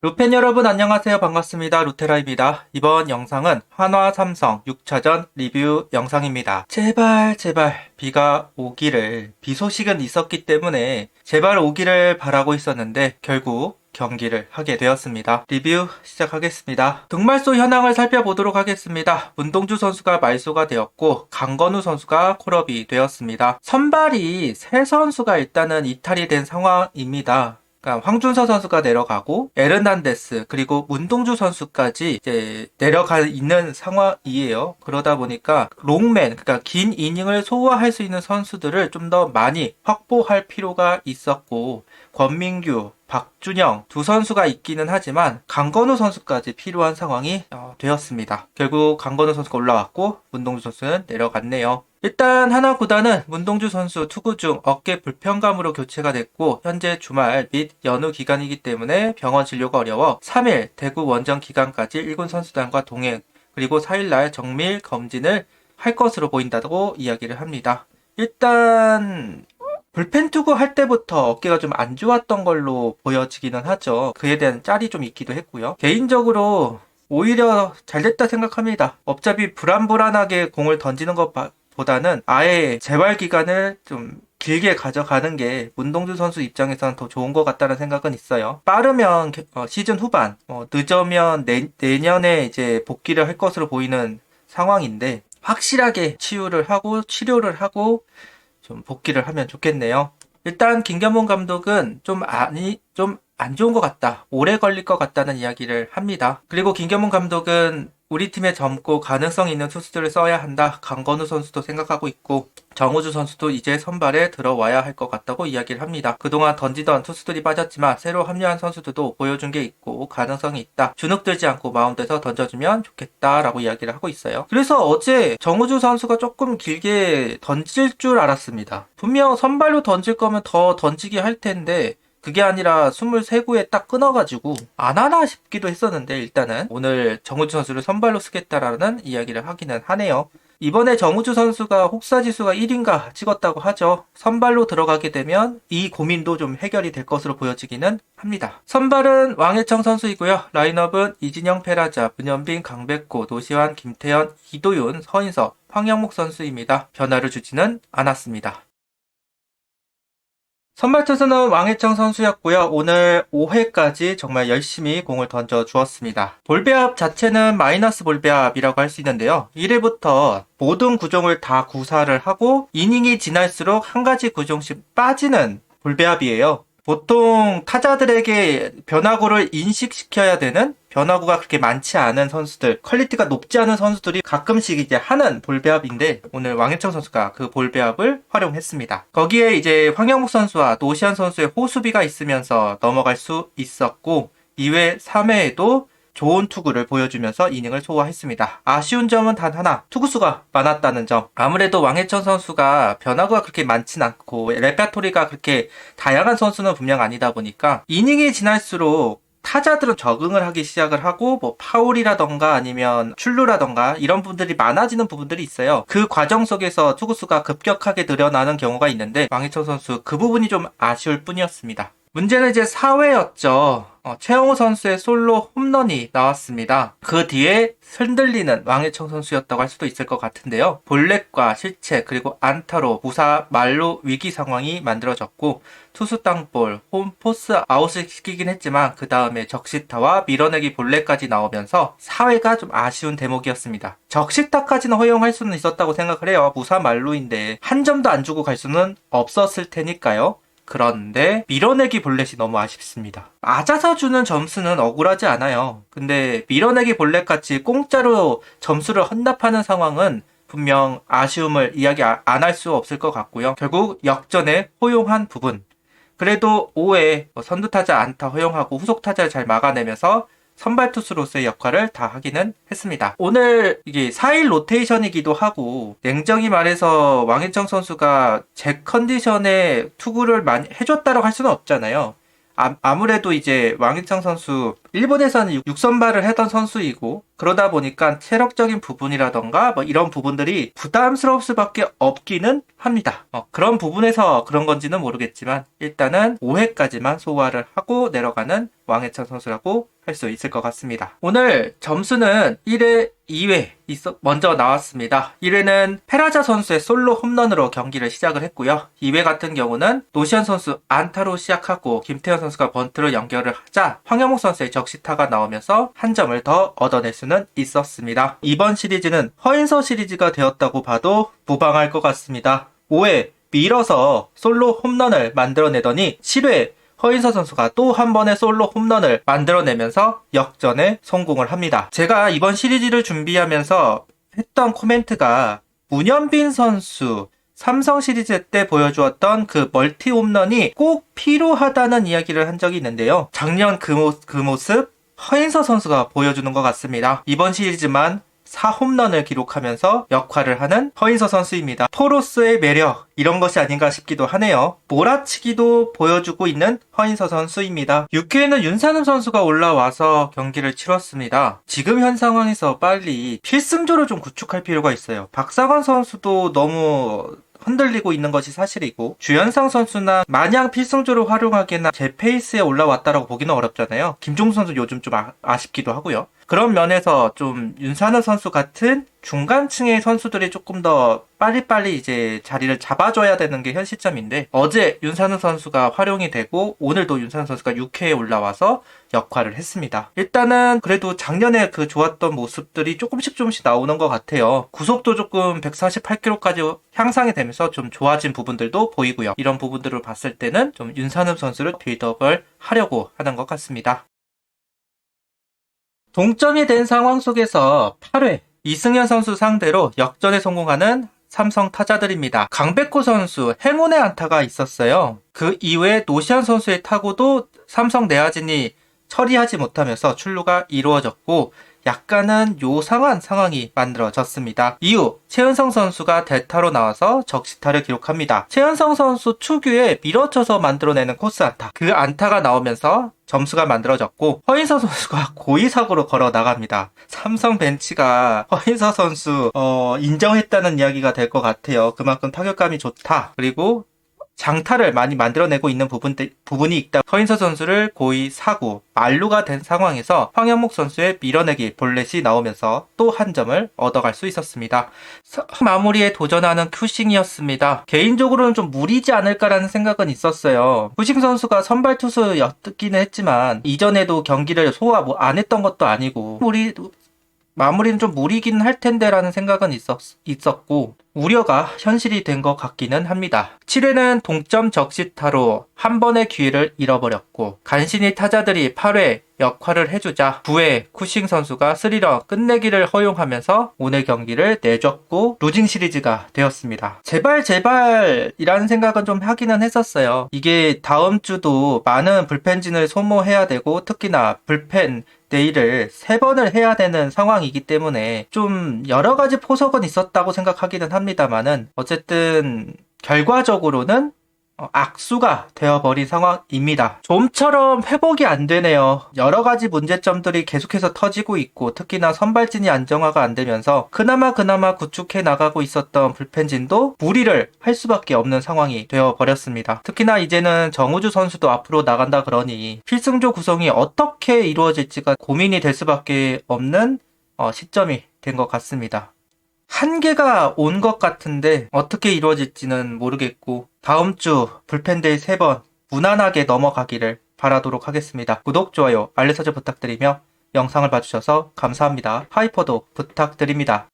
루펜 여러분 안녕하세요. 반갑습니다. 루테라입니다. 이번 영상은 한화 삼성 6차전 리뷰 영상입니다. 제발 비가 오기를, 비 소식은 있었기 때문에 제발 오기를 바라고 있었는데 결국 경기를 하게 되었습니다. 리뷰 시작하겠습니다. 등말소 현황을 살펴보도록 하겠습니다. 문동주 선수가 말소가 되었고 강건우 선수가 콜업이 되었습니다. 선발이 세 선수가 일단은 이탈이 된 상황입니다. 그러니까 황준서 선수가 내려가고 에르난데스 그리고 문동주 선수까지 이제 내려가 있는 상황이에요. 그러다 보니까 롱맨, 그러니까 긴 이닝을 소화할 수 있는 선수들을 좀 더 많이 확보할 필요가 있었고, 권민규, 박준영 두 선수가 있기는 하지만 강건우 선수까지 필요한 상황이 되었습니다. 결국 강건우 선수가 올라왔고 문동주 선수는 내려갔네요. 일단 하나 구단은 문동주 선수 투구 중 어깨 불편감으로 교체가 됐고 현재 주말 및 연휴 기간이기 때문에 병원 진료가 어려워 3일 대구 원정 기간까지 1군 선수단과 동행, 그리고 4일날 정밀 검진을 할 것으로 보인다고 이야기를 합니다. 일단 불펜 투구 할 때부터 어깨가 좀 안 좋았던 걸로 보여지기는 하죠. 그에 대한 짤이 좀 있기도 했고요. 개인적으로 오히려 잘 됐다 생각합니다. 어차피 불안불안하게 공을 던지는 것보다는 아예 재활 기간을 좀 길게 가져가는 게 문동주 선수 입장에서는 더 좋은 것 같다는 생각은 있어요. 빠르면 시즌 후반, 늦으면 내년에 이제 복귀를 할 것으로 보이는 상황인데 확실하게 치료를 하고 좀 복귀를 하면 좋겠네요. 일단 김경문 감독은 좀 안 좋은 것 같다, 오래 걸릴 것 같다는 이야기를 합니다. 그리고 김경문 감독은 우리 팀에 젊고 가능성 있는 투수들을 써야 한다, 강건우 선수도 생각하고 있고 정우주 선수도 이제 선발에 들어와야 할 것 같다고 이야기를 합니다. 그동안 던지던 투수들이 빠졌지만 새로 합류한 선수들도 보여준 게 있고 가능성이 있다, 주눅들지 않고 마운드에서 던져주면 좋겠다라고 이야기를 하고 있어요. 그래서 어제 정우주 선수가 조금 길게 던질 줄 알았습니다. 분명 선발로 던질 거면 더 던지게 할 텐데 그게 아니라 23구에 딱 끊어가지고 안 하나 싶기도 했었는데, 일단은 오늘 정우주 선수를 선발로 쓰겠다라는 이야기를 하기는 하네요. 이번에 정우주 선수가 혹사지수가 1인가 찍었다고 하죠. 선발로 들어가게 되면 이 고민도 좀 해결이 될 것으로 보여지기는 합니다. 선발은 왕혜청 선수이고요. 라인업은 이진영, 페라자, 문현빈, 강백호, 노시환, 김태현, 이도윤, 서인석, 황영목 선수입니다. 변화를 주지는 않았습니다. 선발 투수는 왕혜청 선수였고요. 오늘 5회까지 정말 열심히 공을 던져 주었습니다. 볼배합 자체는 마이너스 볼배합이라고 할 수 있는데요. 1회부터 모든 구종을 다 구사를 하고 이닝이 지날수록 한 가지 구종씩 빠지는 볼배합이에요. 보통 타자들에게 변화구를 인식시켜야 되는, 변화구가 그렇게 많지 않은 선수들, 퀄리티가 높지 않은 선수들이 가끔씩 이제 하는 볼배합인데 오늘 왕혜청 선수가 그 볼배합을 활용했습니다. 거기에 이제 황영목 선수와 노시안 선수의 호수비가 있으면서 넘어갈 수 있었고 2회, 3회에도 좋은 투구를 보여주면서 이닝을 소화했습니다. 아쉬운 점은 단 하나, 투구수가 많았다는 점. 아무래도 왕혜천 선수가 변화구가 그렇게 많진 않고 레파토리가 그렇게 다양한 선수는 분명 아니다 보니까 이닝이 지날수록 타자들은 적응을 하기 시작을 하고 뭐 파울이라던가 아니면 출루라던가 이런 부분들이 많아지는 부분들이 있어요. 그 과정 속에서 투구수가 급격하게 늘어나는 경우가 있는데 왕희천 선수 그 부분이 좀 아쉬울 뿐이었습니다. 문제는 이제 4회였죠. 최영호 선수의 솔로 홈런이 나왔습니다. 그 뒤에 흔들리는 왕혜청 선수였다고 할 수도 있을 것 같은데요. 볼넷과 실책 그리고 안타로 무사 만루 위기 상황이 만들어졌고 투수 땅볼, 홈 포스 아웃을 시키긴 했지만 그 다음에 적시타와 밀어내기 볼넷까지 나오면서 4회가 좀 아쉬운 대목이었습니다. 적시타까지는 허용할 수는 있었다고 생각을 해요. 무사 만루인데 한 점도 안 주고 갈 수는 없었을 테니까요. 그런데 밀어내기 볼넷이 너무 아쉽습니다. 맞아서 주는 점수는 억울하지 않아요. 근데 밀어내기 볼넷같이 공짜로 점수를 헌납하는 상황은 분명 아쉬움을 이야기 안 할 수 없을 것 같고요. 결국 역전에 허용한 부분. 그래도 5회 선두타자 안타 허용하고 후속타자를 잘 막아내면서 선발 투수로서의 역할을 다 하기는 했습니다. 오늘 이게 4일 로테이션이기도 하고 냉정히 말해서 왕희청 선수가 제 컨디션에 투구를 많이 해줬다고 할 수는 없잖아요. 아무래도 이제 왕희창 선수 일본에서는 육선발을 했던 선수이고 그러다 보니까 체력적인 부분이라던가 뭐 이런 부분들이 부담스러울 수밖에 없기는 합니다. 그런 부분에서 그런 건지는 모르겠지만 일단은 5회까지만 소화를 하고 내려가는 왕희창 선수라고 할 수 있을 것 같습니다. 오늘 점수는 1회, 2회 먼저 나왔습니다. 1회는 페라자 선수의 솔로 홈런으로 경기를 시작을 했고요. 2회 같은 경우는 노시안 선수 안타로 시작하고 김태현 선수가 번트로 연결을 하자 황영목 선수의 적시타가 나오면서 한 점을 더 얻어낼 수는 있었습니다. 이번 시리즈는 허인서 시리즈가 되었다고 봐도 무방할 것 같습니다. 5회 밀어서 솔로 홈런을 만들어내더니 7회 허인서 선수가 또 한 번의 솔로 홈런을 만들어내면서 역전에 성공을 합니다. 제가 이번 시리즈를 준비하면서 했던 코멘트가 문현빈 선수 삼성 시리즈 때 보여주었던 그 멀티 홈런이 꼭 필요하다는 이야기를 한 적이 있는데요. 작년 그 모습 허인서 선수가 보여주는 것 같습니다. 이번 시리즈만 4홈런을 기록하면서 역할을 하는 허인서 선수입니다. 포로스의 매력 이런 것이 아닌가 싶기도 하네요. 몰아치기도 보여주고 있는 허인서 선수입니다. 6회에는 윤산음 선수가 올라와서 경기를 치렀습니다. 지금 현 상황에서 빨리 필승조를 좀 구축할 필요가 있어요. 박상원 선수도 너무 흔들리고 있는 것이 사실이고 주현상 선수나 마냥 필승조를 활용하기에는 제 페이스에 올라왔다라고 보기는 어렵잖아요. 김종수 선수 요즘 좀 아쉽기도 하고요. 그런 면에서 좀 윤산호 선수 같은 중간층의 선수들이 조금 더 빨리빨리 이제 자리를 잡아줘야 되는 게 현 시점인데 어제 윤산호 선수가 활용이 되고 오늘도 윤산호 선수가 6회에 올라와서 역할을 했습니다. 일단은 그래도 작년에 그 좋았던 모습들이 조금씩 나오는 것 같아요. 구속도 조금 148km까지 향상이 되면서 좀 좋아진 부분들도 보이고요. 이런 부분들을 봤을 때는 좀 윤산호 선수를 빌드업을 하려고 하는 것 같습니다. 동점이 된 상황 속에서 8회 이승현 선수 상대로 역전에 성공하는 삼성 타자들입니다. 강백호 선수 행운의 안타가 있었어요. 그 이후에 노시안 선수의 타구도 삼성 내야진이 처리하지 못하면서 출루가 이루어졌고 약간은 요상한 상황이 만들어졌습니다. 이후 최은성 선수가 대타로 나와서 적시타를 기록합니다. 최은성 선수 특유의 밀어쳐서 만들어내는 코스 안타. 그 안타가 나오면서 점수가 만들어졌고 허인서 선수가 고의사고로 걸어 나갑니다. 삼성 벤치가 허인서 선수 인정했다는 이야기가 될 것 같아요. 그만큼 타격감이 좋다. 그리고 장타를 많이 만들어내고 있는 부분이 있다. 허인서 선수를 고의 사구, 만루가 된 상황에서 황현목 선수의 밀어내기 볼넷이 나오면서 또 한 점을 얻어갈 수 있었습니다. 마무리에 도전하는 큐싱이었습니다. 개인적으로는 좀 무리지 않을까라는 생각은 있었어요. 큐싱 선수가 선발 투수였기는 했지만 이전에도 경기를 소화 안 했던 것도 아니고 마무리는 좀 무리긴 할 텐데라는 생각은 있었고 우려가 현실이 된 것 같기는 합니다. 7회는 동점 적시타로 한 번의 기회를 잃어버렸고 간신히 타자들이 8회 역할을 해주자 9회 쿠싱 선수가 스리런 끝내기를 허용하면서 오늘 경기를 내줬고 루징 시리즈가 되었습니다. 제발이라는 생각은 좀 하기는 했었어요. 이게 다음 주도 많은 불펜진을 소모해야 되고 특히나 불펜 데이를 3번을 해야 되는 상황이기 때문에 좀 여러 가지 포석은 있었다고 생각하기는 합니다만은 어쨌든 결과적으로는 악수가 되어버린 상황입니다. 좀처럼 회복이 안 되네요. 여러 가지 문제점들이 계속해서 터지고 있고 특히나 선발진이 안정화가 안 되면서 그나마 구축해 나가고 있었던 불펜진도 무리를 할 수밖에 없는 상황이 되어버렸습니다. 특히나 이제는 정우주 선수도 앞으로 나간다 그러니 필승조 구성이 어떻게 이루어질지가 고민이 될 수밖에 없는 시점이 된 것 같습니다. 한계가 온 것 같은데 어떻게 이루어질지는 모르겠고 다음 주 불펜데이 3번 무난하게 넘어가기를 바라도록 하겠습니다. 구독, 좋아요, 알림 설정 부탁드리며 영상을 봐주셔서 감사합니다. 하이퍼도 부탁드립니다.